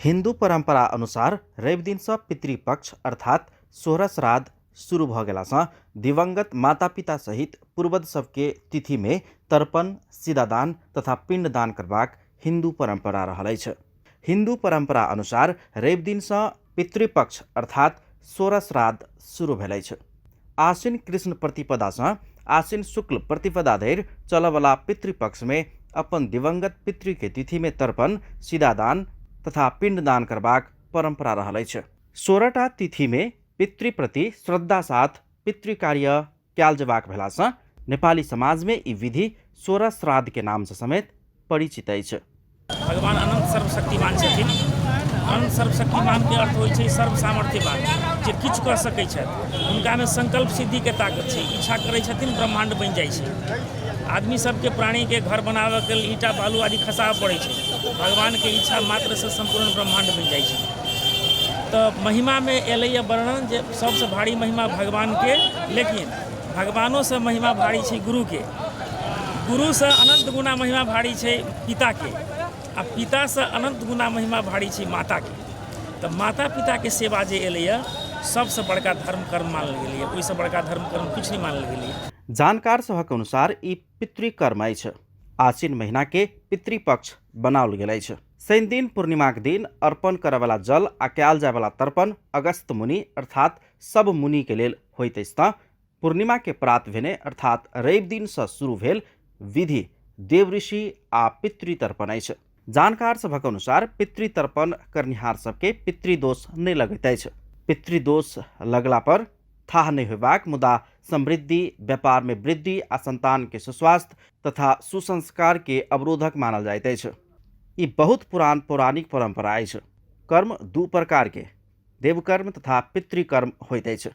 हिन्दू परंपरा अनुसार रवि दिन से पितृपक्ष अर्थात सोह्र श्राद्ध शुरू भ गेलासँ दिवंगत माता पिता सहित पूर्वज सबके तिथि में तर्पण सीधादान तथा पिंडदान करबाक हिन्दू परंपरा रहल अछि। हिन्दू परंपरा अनुसार रवि दिन से पितृपक्ष अर्थात सोह्र श्राद्ध शुरू भेल अछि। आश्विन कृष्ण प्रतिपदा से आश्विन शुक्ल प्रतिपदा धरि चलवला पितृपक्ष में अपन दिवंगत पितृ के तिथि में तर्पण सीधादान तथा पिंडदान करबाक परंपरा रहल अछि। 16टा तिथि में पितृ प्रति श्रद्धा साथ पितृ कार्य कयल जेबाक भेलासँ नेपाली समाज में ई विधि सोह्र श्राद्ध के नाम से समेत परिचित अछि। भगवान अनंत सर्वशक्तिमान छथिन। अनंत सर्वशक्तिमान के अर्थ होइ छै सर्व सामर्थ्यवान, जे किछु कऽ सकै छथि। हुनका में संकल्प सिद्धि के ताकत छै। इच्छा करै छथिन ब्रह्मांड बनि जाइ छै। आदमी सबके प्राणी के घर बनाबे के लेल ईटा बालू आदि खसाबऽ पड़ै छै। भगवान के इच्छा मात्र से संपूर्ण ब्रह्मांड बनि जाइ छै। तो महिमा में एलैया वर्णन जे सबसे भारी महिमा भगवान के, लेकिन भगवानों से महिमा भारी छै गुरु के। गुरु से अनंत गुना महिमा भारी छै पिता के, आ पिता से अनंत गुना महिमा भारी छै माता के। तो माता पिता के सेवा जे एलैया सबसे बड़का धर्म कर्म मानल गेलैया। ओहिसँ बड़का धर्म कर्म किछु नहीं मानल गेलैया। जानकार सभक अनुसार ई पितृकर्म अछि। आश्विन महीना के पितृपक्ष बनाओल गेल अछि। शनि दिन पूर्णिमा के दिन अर्पण करय वाला जल आ कयल जाय वाला तर्पण अगस्त मुनि अर्थात सब मुनि के लेल होइत अछि। तऽ पूर्णिमा के प्रात भेने अर्थात रवि दिन से शुरू भेल विधि देव ऋषि आ पितृतर्पण अछि। जानकार सभक अनुसार पितृतर्पण करनिहार सबके पितृदोष नहि लगैत अछि। पितृदोष लगला पर थाह नहीं होबाक, मुदा समृद्धि, व्यापार में वृद्धि आ संतान के सुस्वास्थ्य तथा सुसंस्कार के अवरोधक मानल जाइत अछि। ई बहुत पुरान पौराणिक परंपरा अछि। कर्म दू प्रकार के देवकर्म तथा पितृकर्म होइत अछि।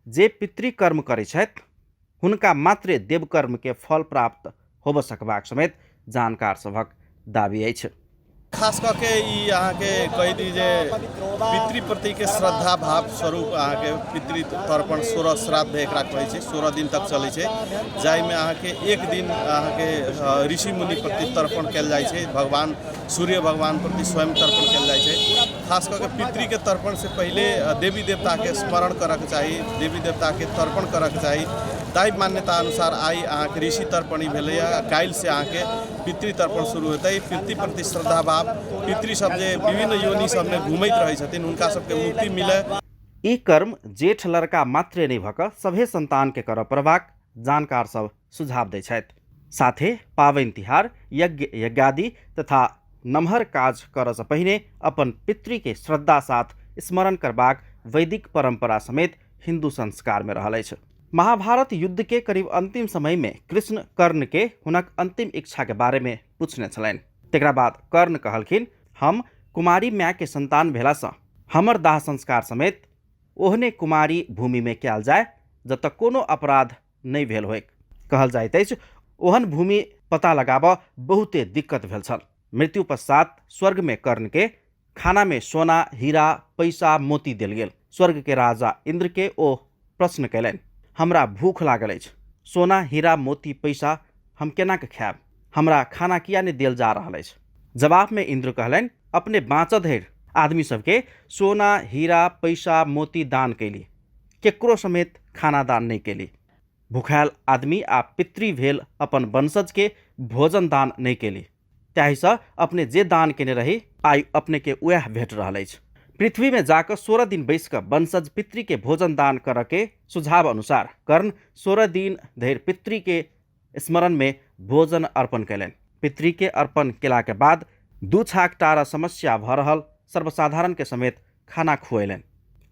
जे पितृकर्म करै छथि हुनका मात्रे देवकर्म के फल प्राप्त होब सकबाक समेत जानकार सभक दाबी अछि। खास करके ई अहाँ के कहि दी जे पितृ प्रति के श्रद्धा भाव स्वरूप अहाँ के पितृ तर्पण सोह्र श्राद्ध एकरा कहै छै। 16 दिन तक चलै छै, जाहि में अहाँ के एक दिन अहाँ के ऋषि मुनि प्रति तर्पण कयल जाइ छै। भगवान सूर्य भगवान प्रति स्वयं तर्पण कयल जाइ छै। खास करके पितृ के तर्पण से पहले देवी देवता के स्मरण करऽ के चाही, देवी देवता के तर्पण करऽ के चाही। ताहि मान्यता अनुसार आई अहाँ के ऋषि तर्पण भेलैया। काल्हि से अहाँ के पितृ तर्पण शुरू हेतै। पितृ प्रति श्रद्धा भाव, पितृ सब जे विभिन्न योनि सब में घूमैत रहै छथिन हुनका सबके मुक्ति मिले। ई कर्म जेठ लड़का मात्रे नहीं भऽ सभे संतान के करऽ पड़बाक जानकार सब सुझाव दै छथि। साथे पावनि तिहार, यज्ञ यज्ञादि तथा नमहर काज करऽ से पहिने अपन पितृ के श्रद्धा साथ स्मरण करबाक वैदिक परंपरा समेत हिंदू संस्कार में रहल अछि। महाभारत युद्ध के करीब अंतिम समय में कृष्ण कर्ण के हुनक अंतिम इच्छा के बारे में पूछने छलनि। तकरा बाद कर्ण कहलखिन, हम कुमारी माय के संतान भेलासँ हमर दाह संस्कार समेत ओहने कुमारी भूमि में कयल जाय जतऽ कोनो अपराध नहीं भेल होय। कहल जाइत अछि ओहन भूमि पता लगाबऽ बहुते दिक्कत भेल छल। मृत्यु पश्चात स्वर्ग में कर्ण के खाना में सोना हीरा पैसा मोती देल गेल। स्वर्ग के राजा इंद्र के ओ प्रश्न कयलनि, हमरा भूख लागल अछि, सोना हीरा मोती पैसा हम केना के खायब, हमरा खाना किया नहीं देल जा रहल अछि। जवाब में इंद्र कहलनि, अपने बाँचऽ धरि आदमी सबके सोना हीरा पैसा मोती दान कैली, केकरो समेत खाना दान नहीं कैली। भूखायल आदमी आ पितृ भेल अपन वंशज के भोजन दान नहीं कैली। ताहिसँ अपने जे दान केने रही आइ अपने के वह भेट रहल अछि। पृथ्वी में जाकर 16 दिन बैस कर वंशज पितृ के भोजन दान कर के सुझाव अनुसार कर्ण 16 दिन धरि पितृ के स्मरण में भोजन अर्पण कैलनि। पितृ के अर्पण केला के बाद 2 छाक टारा समस्या भऽ रहल सर्वसाधारण के समेत खाना खुएलनि।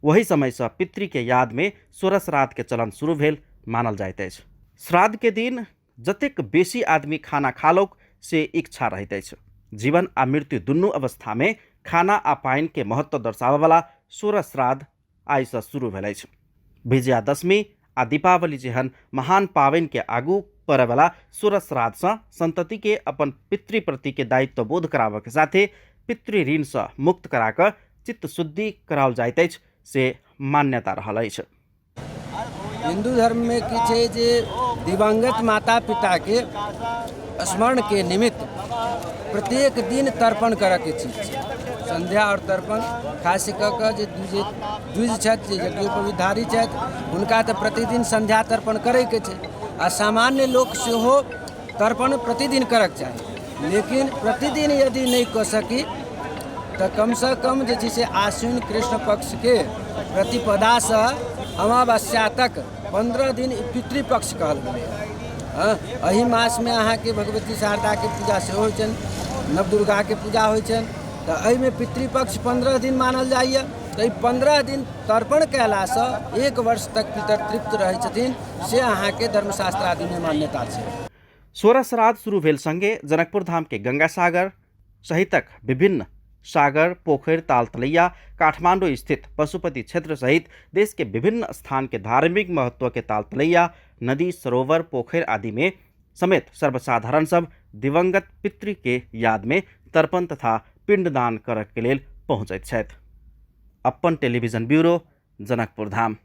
वही समय से पितृ के याद में सोह्र श्राद्ध के चलन शुरू भेल मानल जाइत अछि। श्राद्ध के दिन जतेक बेसी आदमी खाना खालौक से इच्छा रहैत अछि। जीवन आ मृत्यु दुनू अवस्था में खाना आ पानि के महत्व दर्शाबऽ वाला सोह्र श्राद्ध आइ से शुरू भेल अछि। विजयादशमी आ दीपावली जेहन महान पावनि के आगू पड़े वाला सोह्र श्राद्ध से संतति के अपन पितृ प्रति के दायित्व बोध कराबऽ के साथे पितृ ऋण से मुक्त करा कऽ चित्त शुद्धि कराओल जाइत अछि से मान्यता रहल अछि। हिंदू धर्म में की छै जे दिवंगत माता पिता के स्मरण के निमित्त प्रत्येक दिन तर्पण करऽ के चीज छै। संध्या और तर्पण खास कऽ कऽ जे द्विज छथि जे यज्ञोपवीतधारी छथि हुनका तऽ प्रतिदिन संध्या तर्पण करैके छै आ सामान्य लोक सेहो तर्पण प्रतिदिन करक चाही, लेकिन प्रतिदिन यदि नहीं कऽ सकी तो कम से कम जे छै से आश्विन कृष्ण पक्ष के प्रतिपदा से अमावस्या तक 15 दिन पितृपक्ष कहल गेलै। एहि मास में अहाँ के भगवती शारदा के पूजा सेहो होइ छनि, नवदुर्गा के पूजा होइ छनि, तो एहिमे पितृपक्ष 15 दिन मानल जाइए। तो 15 दिन तर्पण कयला से 1 वर्ष तक पितर तृप्त रहै छथिन, से अहाँ के धर्मशास्त्र आदि में मान्यता छै। सोह्र श्राद्ध शुरू भेल संगे जनकपुर धाम के गंगा सागर सहितक विभिन्न सागर, पोखर, ताल तलैया, काठमांडू स्थित पशुपति क्षेत्र सहित देश के विभिन्न स्थान के धार्मिक महत्व के ताल तलैया, नदी, सरोवर, पोखर आदि में समेत सर्वसाधारण सब दिवंगत पितृ के याद में तर्पण तथा पिंडदान करय के लेल पहुँचैत छथि। अपन टेलीविजन ब्यूरो, जनकपुर धाम।